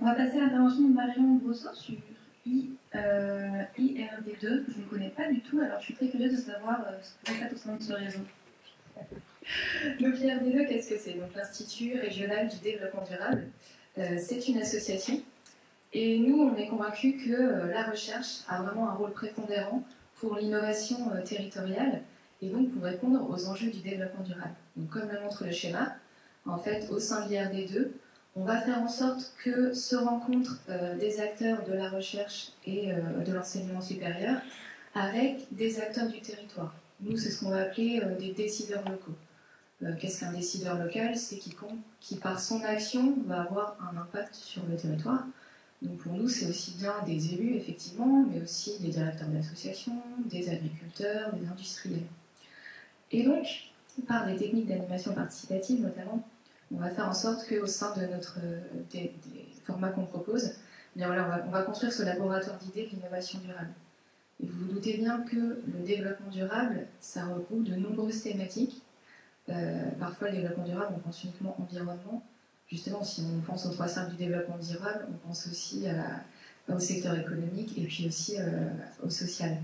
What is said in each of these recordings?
va passer à l'intervention de Marion Brosseau sur IRD2. Je ne connais pas du tout, alors je suis très curieuse de savoir ce que vous faites au sein de ce réseau. Donc l'IRD2, qu'est-ce que c'est? Donc l'Institut Régional du Développement Durable. C'est une association. Et nous, on est convaincus que la recherche a vraiment un rôle prépondérant pour l'innovation territoriale et donc pour répondre aux enjeux du développement durable. Donc comme le montre le schéma, en fait, au sein de l'IRD2, on va faire en sorte que se rencontrent des acteurs de la recherche et de l'enseignement supérieur avec des acteurs du territoire. Nous, c'est ce qu'on va appeler des décideurs locaux. Qu'est-ce qu'un décideur local? C'est quiconque qui, par son action, va avoir un impact sur le territoire. Donc pour nous, c'est aussi bien des élus, effectivement, mais aussi des directeurs d'associations, des agriculteurs, des industriels. Et donc, par des techniques d'animation participative notamment, on va faire en sorte qu'au sein de des formats qu'on propose, eh bien voilà, on va construire ce laboratoire d'idées de l'innovation durable. Et vous vous doutez bien que le développement durable, ça regroupe de nombreuses thématiques. Parfois, le développement durable, on pense uniquement environnement. Justement, si on pense aux trois cercles du développement durable, on pense aussi au secteur économique et puis aussi au social.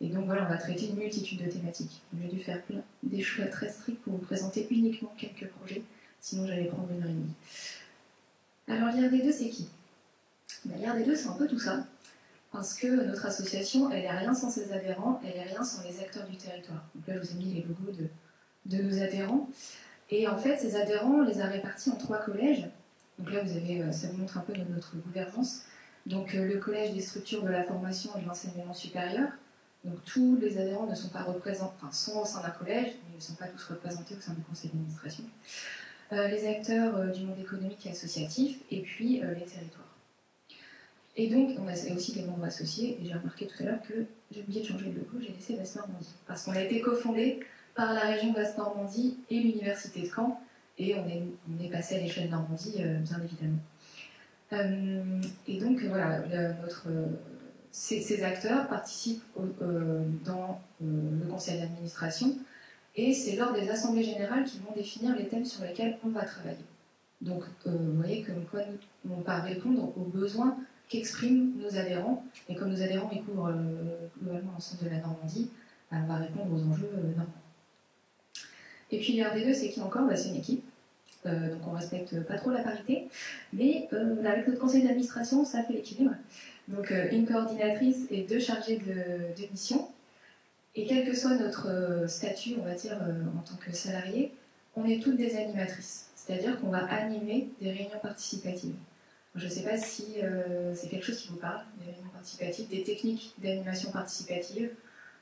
Et donc voilà, on va traiter une multitude de thématiques. J'ai dû faire des choix très stricts pour vous présenter uniquement quelques projets, sinon j'allais prendre 1h30. Alors l'IRD2, c'est qui? L'IRD2, c'est un peu tout ça, parce que notre association, elle n'est rien sans ses adhérents, elle n'est rien sans les acteurs du territoire. Donc là, je vous ai mis les logos de nos adhérents. Et en fait, ces adhérents, on les a répartis en 3 collèges. Donc là, ça vous montre un peu notre gouvernance. Donc le collège des structures de la formation et de l'enseignement supérieur. Donc tous les adhérents ne sont pas représentés, enfin sont au sein d'un collège, mais ils ne sont pas tous représentés au sein du conseil d'administration. Les acteurs du monde économique et associatif, et puis les territoires. Et donc, on a aussi des membres associés, et j'ai remarqué tout à l'heure que j'ai oublié de changer de logo, j'ai laissé Basse-Normandie. Parce qu'on a été cofondé par la région Basse-Normandie et l'université de Caen, et on est passé à l'échelle Normandie, bien évidemment. Et donc, voilà, ces acteurs participent dans le conseil d'administration, et c'est lors des assemblées générales qu'ils vont définir les thèmes sur lesquels on va travailler. Donc, vous voyez comme quoi on va répondre aux besoins qu'expriment nos adhérents, et comme nos adhérents ils couvrent globalement l'ensemble de la Normandie, on va répondre aux enjeux normands. Et puis l'IRD2, c'est qui encore? C'est une équipe, donc on respecte pas trop la parité, mais avec notre conseil d'administration, ça fait l'équilibre. Donc une coordinatrice et 2 chargés de mission, et quel que soit notre statut, on va dire, en tant que salarié, on est toutes des animatrices, c'est-à-dire qu'on va animer des réunions participatives. Je ne sais pas si c'est quelque chose qui vous parle, des réunions participatives, des techniques d'animation participative,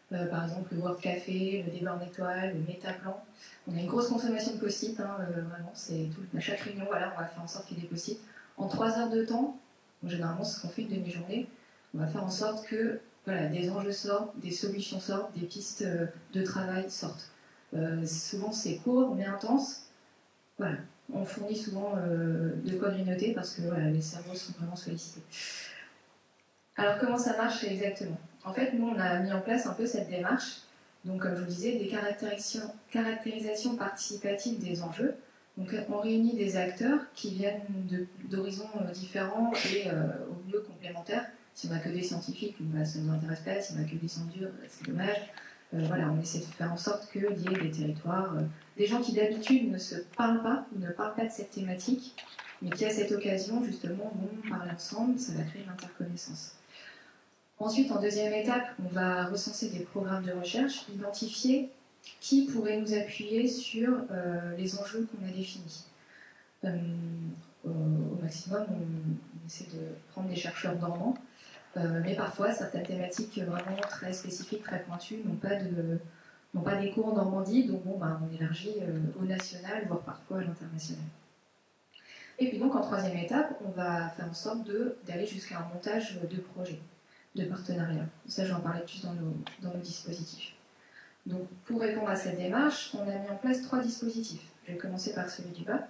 par exemple le World Café, le débat en étoile, le métaplan. On a une grosse consommation de post-it, vraiment, c'est tout. À chaque réunion, voilà, on va faire en sorte qu'il y ait des post-it. En 3 heures de temps, généralement c'est ce qu'on fait une demi-journée, on va faire en sorte que voilà, des enjeux sortent, des solutions sortent, des pistes de travail sortent. Souvent c'est court mais intense. Voilà. On fournit souvent de quoi grignoter parce que voilà, les cerveaux sont vraiment sollicités. Alors comment ça marche exactement? En fait, nous on a mis en place un peu cette démarche, donc comme je vous disais, des caractérisations participatives des enjeux. Donc on réunit des acteurs qui viennent d'horizons différents et au mieux complémentaires. Si on n'a que des scientifiques, ça ne nous intéresse pas. Si on n'a que des scientifiques, c'est dommage. Voilà, on essaie de faire en sorte qu'il y ait des territoires, des gens qui d'habitude ne se parlent pas ou ne parlent pas de cette thématique, mais qui à cette occasion justement vont parler ensemble, ça va créer l'interconnaissance. Ensuite, en deuxième étape, on va recenser des programmes de recherche, identifier qui pourrait nous appuyer sur les enjeux qu'on a définis. Au maximum, on essaie de prendre des chercheurs normand, mais parfois certaines thématiques vraiment très spécifiques, très pointues, n'ont pas d'écho en Normandie, donc bon, on élargit au national, voire parfois à l'international. Et puis donc en troisième étape, on va faire en sorte d'aller jusqu'à un montage de projets, de partenariats. Ça, je vais en parler plus dans nos dispositifs. Donc pour répondre à cette démarche, on a mis en place 3 dispositifs. Je vais commencer par celui du bas.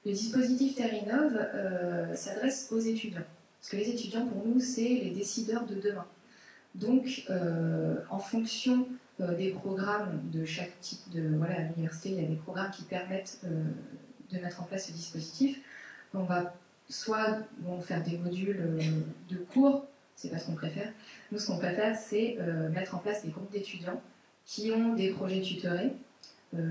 Le dispositif TerreInnov s'adresse aux étudiants. Parce que les étudiants, pour nous, c'est les décideurs de demain. Donc, en fonction des programmes de chaque type voilà, à l'université, il y a des programmes qui permettent de mettre en place ce dispositif. On va soit vont faire des modules de cours, c'est pas ce qu'on préfère. Nous, ce qu'on préfère, c'est mettre en place des groupes d'étudiants qui ont des projets tutorés.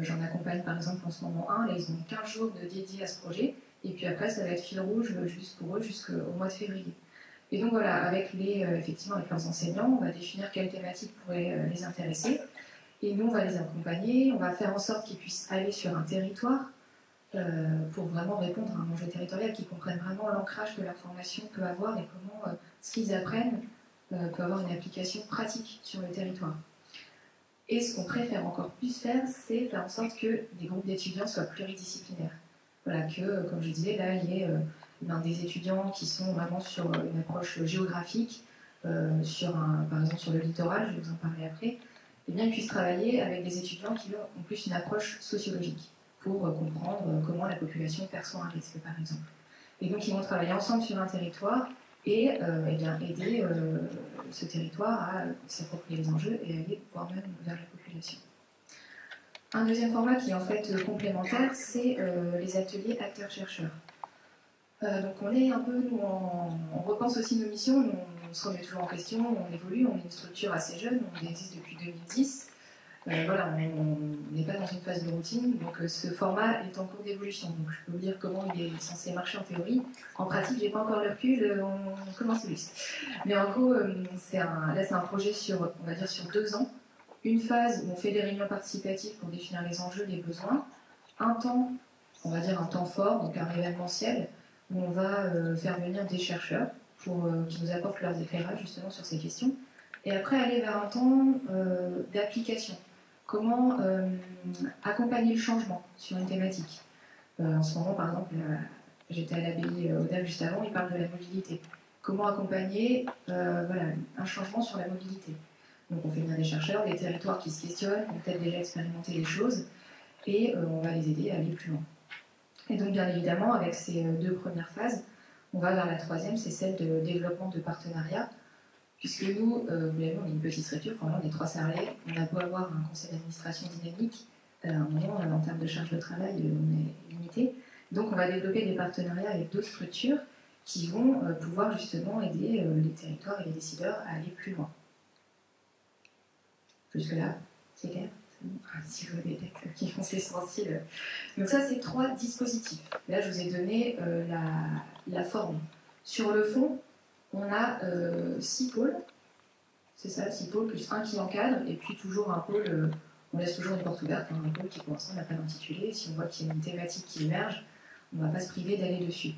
J'en accompagne par exemple en ce moment un, là ils ont 15 jours de dédiés à ce projet, et puis après ça va être fil rouge juste pour eux jusqu'au mois de février. Et donc voilà, avec effectivement avec leurs enseignants, on va définir quelles thématiques pourraient les intéresser, et nous on va les accompagner, on va faire en sorte qu'ils puissent aller sur un territoire pour vraiment répondre à un enjeu territorial, qu'ils comprennent vraiment l'ancrage que leur formation peut avoir et comment ce qu'ils apprennent peut avoir une application pratique sur le territoire. Et ce qu'on préfère encore plus faire, c'est faire en sorte que des groupes d'étudiants soient pluridisciplinaires. Voilà, que, comme je disais, là, il y ait des étudiants qui sont vraiment sur une approche géographique, par exemple sur le littoral, je vais vous en parler après, et bien ils puissent travailler avec des étudiants qui ont plus une approche sociologique, pour comprendre comment la population perçoit un risque, par exemple. Et donc ils vont travailler ensemble sur un territoire, et bien, aider ce territoire à s'approprier les enjeux et aller voire même vers la population. Un deuxième format qui est en fait complémentaire, c'est les ateliers acteurs-chercheurs. Donc on est un peu, nous, on repense aussi nos missions, nous, on se remet toujours en question, on évolue, on est une structure assez jeune, on existe depuis 2010. Voilà, on n'est pas dans une phase de routine, donc ce format est en cours d'évolution. Donc je peux vous dire comment il est censé marcher en théorie. En pratique, j'ai pas encore le recul, on commence juste. Mais en gros, là c'est un projet sur, on va dire, sur 2 ans. Une phase où on fait des réunions participatives pour définir les enjeux, les besoins. Un temps, on va dire un temps fort, donc un événementiel, où on va faire venir des chercheurs pour qui nous apportent leurs éclairages justement sur ces questions. Et après aller vers un temps d'application. Comment accompagner le changement sur une thématique. En ce moment, par exemple, j'étais à l'abbaye Audal juste avant, il parle de la mobilité. Comment accompagner un changement sur la mobilité. Donc on fait venir des chercheurs, des territoires qui se questionnent, qui ont peut-être déjà expérimenté les choses, et on va les aider à aller plus loin. Et donc bien évidemment, avec ces 2 premières phases, on va vers la 3e, c'est celle de développement de partenariats. Puisque nous, vous l'avez vu, on est une petite structure, quand on est 3 salariés, on a beau avoir un conseil d'administration dynamique, à un moment, en termes de charge de travail, on est limité. Donc on va développer des partenariats avec d'autres structures qui vont pouvoir justement aider les territoires et les décideurs à aller plus loin. Jusque-là, c'est clair? Si je vois des têtes qui font l'essentiel. Donc ça, c'est 3 dispositifs. Là, je vous ai donné la forme. Sur le fond, on a 6 pôles, c'est ça, 6 pôles, plus un qui encadre, et puis toujours un pôle, on laisse toujours une porte ouverte, un pôle qui pour l'instant n'a pas d'intitulé. Si on voit qu'il y a une thématique qui émerge, on ne va pas se priver d'aller dessus.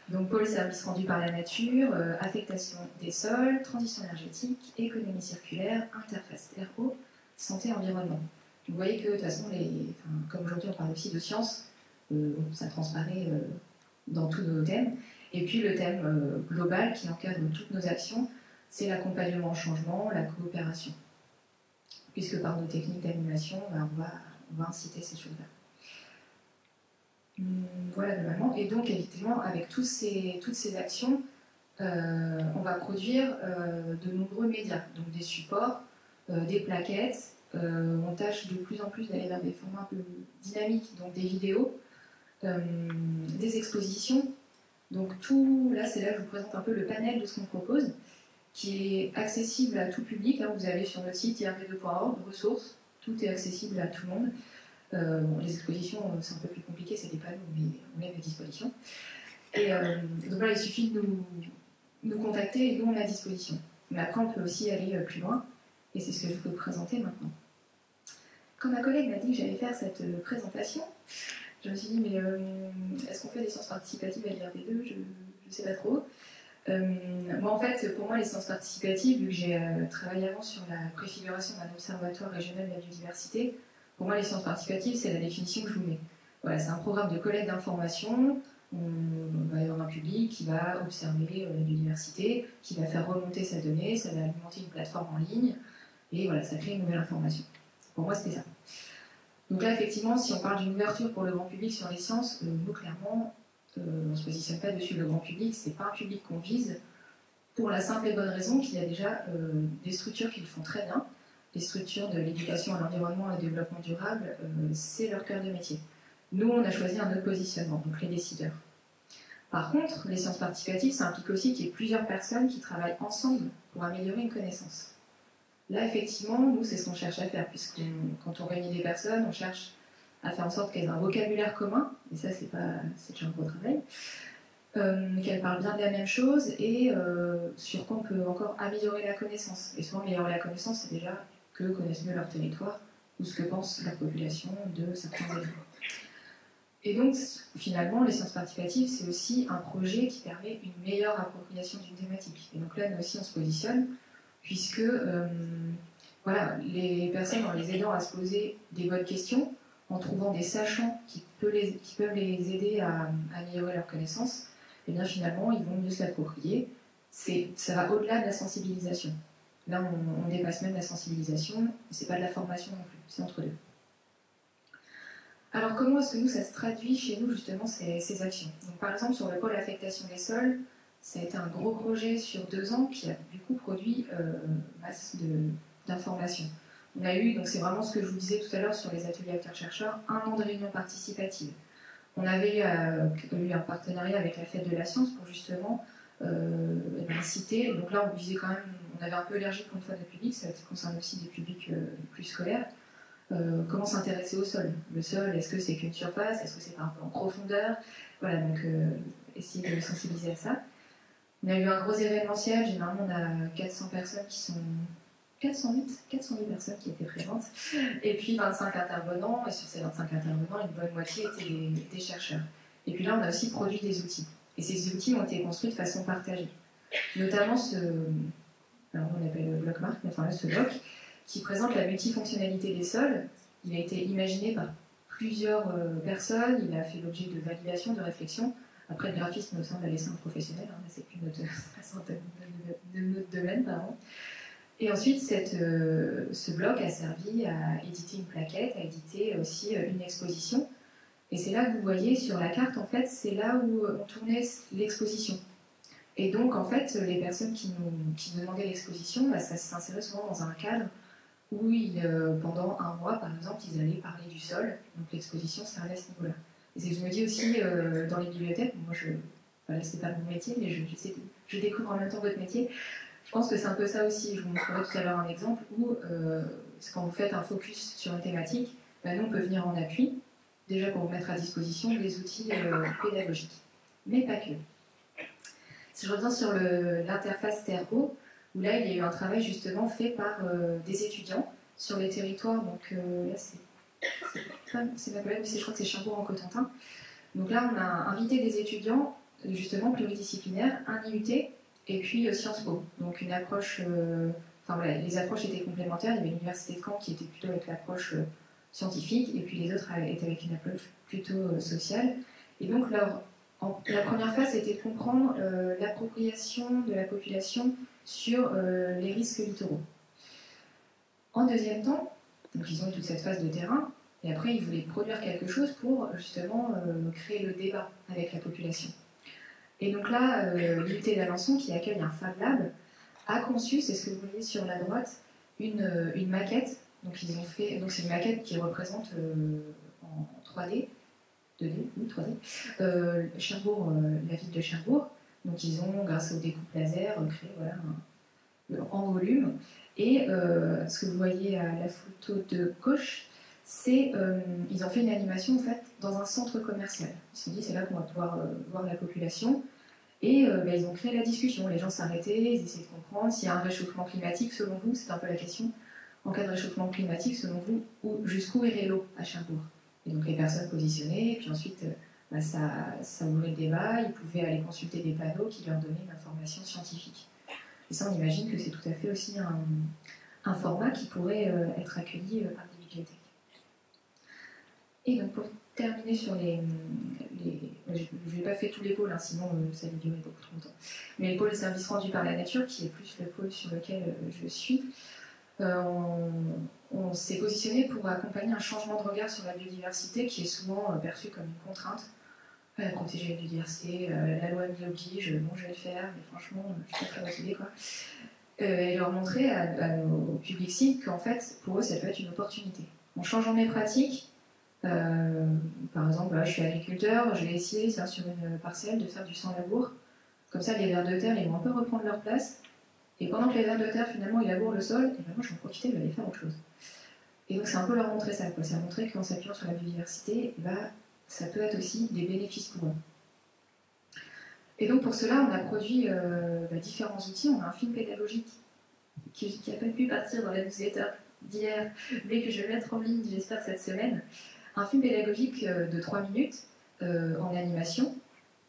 Donc pôle service rendu par la nature, affectation des sols, transition énergétique, économie circulaire, interface terre-eau, santé environnement. Vous voyez que de toute façon, comme aujourd'hui on parle aussi de sciences, ça transparaît dans tous nos thèmes. Et puis le thème global qui encadre toutes nos actions, c'est l'accompagnement au changement, la coopération. Puisque par nos techniques d'animation, on va inciter ces choses-là. Voilà globalement. Et donc effectivement, avec toutes ces actions, on va produire de nombreux médias, donc des supports, des plaquettes. On tâche de plus en plus d'aller vers des formats un peu dynamiques, donc des vidéos, des expositions. Donc tout, là c'est là que je vous présente un peu le panel de ce qu'on propose, qui est accessible à tout public. Là, vous allez sur notre site irv2.org, ressources, tout est accessible à tout le monde. Les expositions, c'est un peu plus compliqué, c'est des panneaux, mais on est à disposition. Et donc là, il suffit de nous contacter et nous on est à disposition. Mais après, on peut aussi aller plus loin, et c'est ce que je vais vous présenter maintenant. Quand ma collègue m'a dit que j'allais faire cette présentation, je me suis dit, mais est-ce qu'on fait des sciences participatives à l'IRV2? Je ne sais pas trop. Moi, en fait, pour moi, les sciences participatives, vu que j'ai travaillé avant sur la préfiguration d'un observatoire régional de la biodiversité, pour moi, les sciences participatives, c'est la définition que je vous mets. Voilà, c'est un programme de collecte d'informations. On va y avoir un public qui va observer la biodiversité, qui va faire remonter sa donnée, ça va alimenter une plateforme en ligne, et voilà, ça crée une nouvelle information. Pour moi, c'était ça. Donc là, effectivement, si on parle d'une ouverture pour le grand public sur les sciences, nous, clairement, on ne se positionne pas dessus. Le grand public, c'est pas un public qu'on vise, pour la simple et bonne raison qu'il y a déjà des structures qui le font très bien. Les structures de l'éducation à l'environnement et au développement durable, c'est leur cœur de métier. Nous, on a choisi un autre positionnement, donc les décideurs. Par contre, les sciences participatives, ça implique aussi qu'il y ait plusieurs personnes qui travaillent ensemble pour améliorer une connaissance. Là, effectivement, nous, c'est ce qu'on cherche à faire, puisque quand on réunit des personnes, on cherche à faire en sorte qu'elles aient un vocabulaire commun, et ça, c'est déjà un gros travail, qu'elles parlent bien de la même chose, et sur quoi on peut encore améliorer la connaissance. Et souvent, améliorer la connaissance, c'est déjà qu'eux connaissent mieux leur territoire, ou ce que pense la population de certains éléments. Et donc, finalement, les sciences participatives, c'est aussi un projet qui permet une meilleure appropriation d'une thématique. Et donc là, nous aussi, on se positionne, puisque voilà, les personnes, en les aidant à se poser des bonnes questions, en trouvant des sachants qui peuvent les aider à améliorer leurs connaissances, et bien finalement, ils vont mieux se l'approprier. Ça va au-delà de la sensibilisation. Là, on dépasse même la sensibilisation, c'est pas de la formation non plus, c'est entre deux. Alors comment est-ce que nous, ça se traduit chez nous justement ces actions? Donc, par exemple, sur le pôle affectation des sols, ça a été un gros projet sur 2 ans qui a du coup produit masse d'informations. On a eu, donc c'est vraiment ce que je vous disais tout à l'heure sur les ateliers acteurs-chercheurs, 1 an de réunion participative. On avait eu un partenariat avec la Fête de la Science pour justement inciter, donc là on visait quand même, on avait un peu élargi pour une fois notre public, ça concerne aussi des publics plus scolaires. Comment s'intéresser au sol. Le sol, est-ce que c'est qu'une surface? Est-ce que c'est un peu en profondeur? Voilà, donc essayer de sensibiliser à ça. On a eu un gros événementiel, généralement on a 400 personnes qui sont... 408 personnes qui étaient présentes, et puis 25 intervenants, et sur ces 25 intervenants, une bonne moitié étaient des chercheurs. Et puis là, on a aussi produit des outils. Et ces outils ont été construits de façon partagée. Notamment alors on appelle le bloc marque, mais enfin là, ce bloc, qui présente la multifonctionnalité des sols. Il a été imaginé par plusieurs personnes, il a fait l'objet de validation, de réflexion. Après, le graphisme, me semble, a laissé un professionnel, hein, c'est plus notre domaine, pardon. Et ensuite, ce bloc a servi à éditer une plaquette, à éditer aussi une exposition. Et c'est là que vous voyez sur la carte, en fait, c'est là où on tournait l'exposition. Et donc, en fait, les personnes qui nous demandaient l'exposition, bah, ça s'insérait souvent dans un cadre où pendant 1 mois, par exemple, ils allaient parler du sol. Donc l'exposition servait à ce niveau-là. Et c'est que je me dis aussi, dans les bibliothèques, moi, voilà, c'est pas mon métier, mais je découvre en même temps votre métier. Je pense que c'est un peu ça aussi. Je vous montrerai tout à l'heure un exemple où, quand vous faites un focus sur une thématique, bah, nous, on peut venir en appui, déjà pour vous mettre à disposition des outils pédagogiques. Mais pas que. Si je reviens sur l'interface terre-eau, où là, il y a eu un travail justement fait par des étudiants sur les territoires. Donc là, c'est ma collègue, je crois que c'est Cherbourg en Cotentin. Donc là, on a invité des étudiants, justement pluridisciplinaires, un IUT et puis Sciences Po. Donc une approche, enfin voilà, les approches étaient complémentaires. Il y avait l'université de Caen qui était plutôt avec l'approche scientifique, et puis les autres étaient avec une approche plutôt sociale. Et donc la première phase, c'était de comprendre l'appropriation de la population sur les risques littoraux. En deuxième temps, donc ils ont eu toute cette phase de terrain, et après ils voulaient produire quelque chose pour justement créer le débat avec la population. Et donc là, l'UT d'Alençon, qui accueille un Fab Lab, a conçu, c'est ce que vous voyez sur la droite, une maquette. Donc ils ont fait, donc c'est une maquette qui représente en 3D, 2D, oui 3D, Cherbourg, la ville de Cherbourg. Donc ils ont, grâce aux découpes laser, créé voilà, en volume. Et ce que vous voyez à la photo de gauche, c'est ils ont fait une animation en fait dans un centre commercial. Ils se sont dit c'est là qu'on va pouvoir voir la population. Et ils ont créé la discussion. Les gens s'arrêtaient, ils essayaient de comprendre s'il y a un réchauffement climatique, selon vous, c'est un peu la question. En cas de réchauffement climatique, selon vous, jusqu'où irait l'eau à Cherbourg? Et donc les personnes positionnées, et puis ensuite ça ouvrait le débat, ils pouvaient aller consulter des panneaux qui leur donnaient une information scientifique. Et ça, on imagine que c'est tout à fait aussi un format qui pourrait être accueilli par des bibliothèques. Et donc pour terminer sur je n'ai pas fait tous les pôles, hein, sinon ça allait durer beaucoup trop longtemps. Mais le pôle service rendu par la nature, qui est plus le pôle sur lequel je suis, on s'est positionné pour accompagner un changement de regard sur la biodiversité qui est souvent perçue comme une contrainte. Protéger la biodiversité, la loi m'y oblige, bon je vais le faire, mais franchement je suis pas très motivée quoi. Et leur montrer à nos publics cibles qu'en fait pour eux ça peut être une opportunité. En changeant mes pratiques, Par exemple, je suis agriculteur, je vais essayer sur une parcelle de faire du sans-labour. Comme ça, les vers de terre, ils vont un peu reprendre leur place. Et pendant que les vers de terre, finalement, ils labourent le sol, et ben moi, je vais en profiter, je vais aller faire autre chose. Et donc, c'est un peu leur montrer ça, quoi. C'est montrer qu'en s'appuyant sur la biodiversité, ça peut être aussi des bénéfices pour eux. Et donc, pour cela, on a produit différents outils. On a un film pédagogique qui n'a pas pu partir dans la newsletter d'hier, mais que je vais mettre en ligne, j'espère, cette semaine. Un film pédagogique de 3 minutes en animation.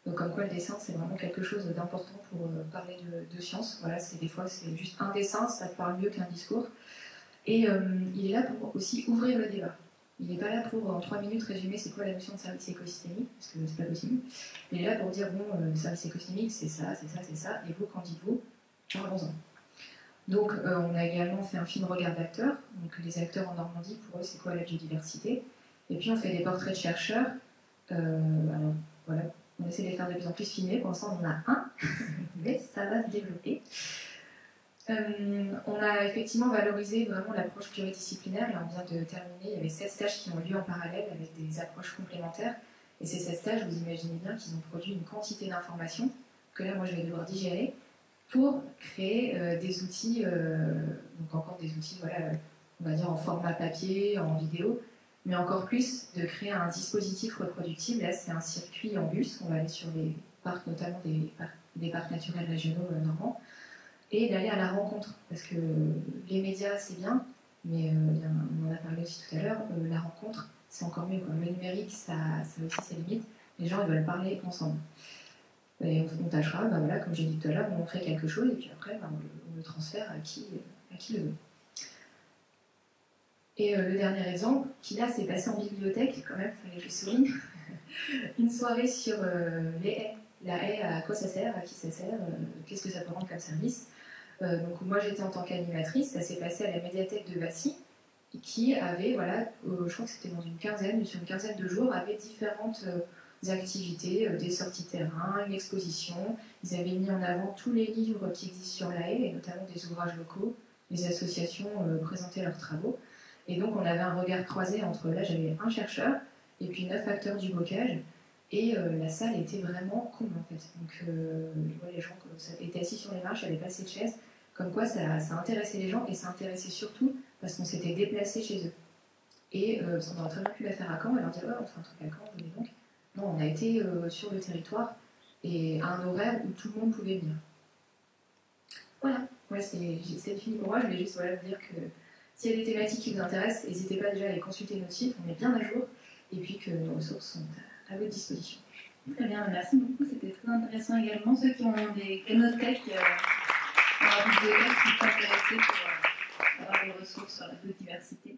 Donc, comme quoi le dessin, c'est vraiment quelque chose d'important pour parler de science. Voilà, des fois, c'est juste un dessin, ça te parle mieux qu'un discours. Et il est là pour aussi ouvrir le débat. Il n'est pas là pour, en 3 minutes, résumer c'est quoi la notion de service écosystémique, parce que c'est pas possible. Il est là pour dire, bon, le service écosystémique, c'est ça, c'est ça, c'est ça, et vous, qu'en dites-vous? Parlons-en. Donc, on a également fait un film regard d'acteurs. Donc, les acteurs en Normandie, pour eux, c'est quoi la biodiversité? Et puis, on fait des portraits de chercheurs. Alors, voilà, on essaie de les faire de plus en plus filmés. Pour l'instant, on en a un, mais ça va se développer. On a effectivement valorisé vraiment l'approche pluridisciplinaire. Là, on vient de terminer. Il y avait 7 stages qui ont lieu en parallèle avec des approches complémentaires. Et ces 7 stages, vous imaginez bien qu'ils ont produit une quantité d'informations que là, moi, je vais devoir digérer pour créer des outils, donc encore des outils, voilà, on va dire en format papier, en vidéo, mais encore plus de créer un dispositif reproductible. Là, c'est un circuit en bus. On va aller sur les parcs, notamment des parcs naturels régionaux normands, et d'aller à la rencontre. Parce que les médias, c'est bien, mais on en a parlé aussi tout à l'heure, la rencontre, c'est encore mieux, quoi. Le numérique, ça a aussi ses limites. Les gens, ils veulent parler ensemble. Et on tâchera, voilà, comme j'ai dit tout à l'heure, on crée quelque chose, et puis après, on le transfère à qui le veut. Et le dernier exemple, qui là s'est passé en bibliothèque, quand même, il fallait que je souligne, une soirée sur les haies. La haie, à quoi ça sert, à qui ça sert, qu'est-ce que ça peut rendre comme service. Donc moi j'étais en tant qu'animatrice, ça s'est passé à la médiathèque de Vassy, qui avait, voilà, je crois que c'était sur une quinzaine de jours, avait différentes activités, des sorties terrain, une exposition. Ils avaient mis en avant tous les livres qui existent sur la haie, et notamment des ouvrages locaux. Les associations présentaient leurs travaux. Et donc on avait un regard croisé entre, là j'avais un chercheur, et puis 9 acteurs du bocage. Et la salle était vraiment cool en fait. Donc les gens étaient assis sur les marches, il n'y avait pas assez de chaises. Comme quoi ça intéressait les gens, et ça intéressait surtout parce qu'on s'était déplacé chez eux. Et on aurait très bien pu la faire à Caen et leur dire on fait un truc à Caen, venez donc. Non, on a été sur le territoire et à un horaire où tout le monde pouvait venir. Voilà, ouais, c'est fini pour moi. Je voulais juste vous dire que s'il y a des thématiques qui vous intéressent, n'hésitez pas déjà à aller consulter notre site, on est bien à jour, et puis que nos ressources sont à votre disposition. Très bien, merci beaucoup, c'était très intéressant également. Ceux qui ont des canaux tech, qui sont intéressés pour avoir des ressources sur la biodiversité.